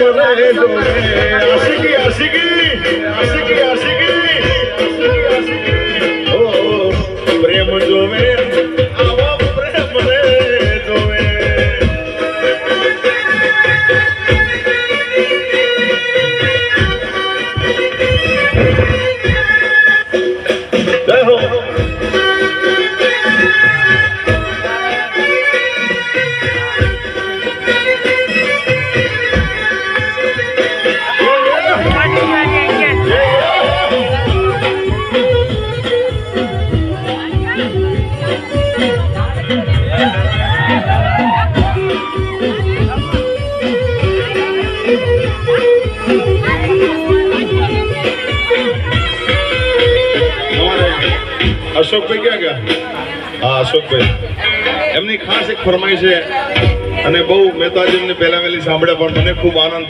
રે ડોલે આશિકી આશિકી આશિકી આશિકી ઓ પ્રેમ જોવે આવો પ્રેમ રે જોવે જય હો અશોકભાઈ ક્યાં ગયા? હા અશોકભાઈ એમની ખાસ એક ફરમાઈ છે અને બહુ મેં તો આજે એમને પહેલા વહેલી સાંભળ્યા પણ મને ખૂબ આનંદ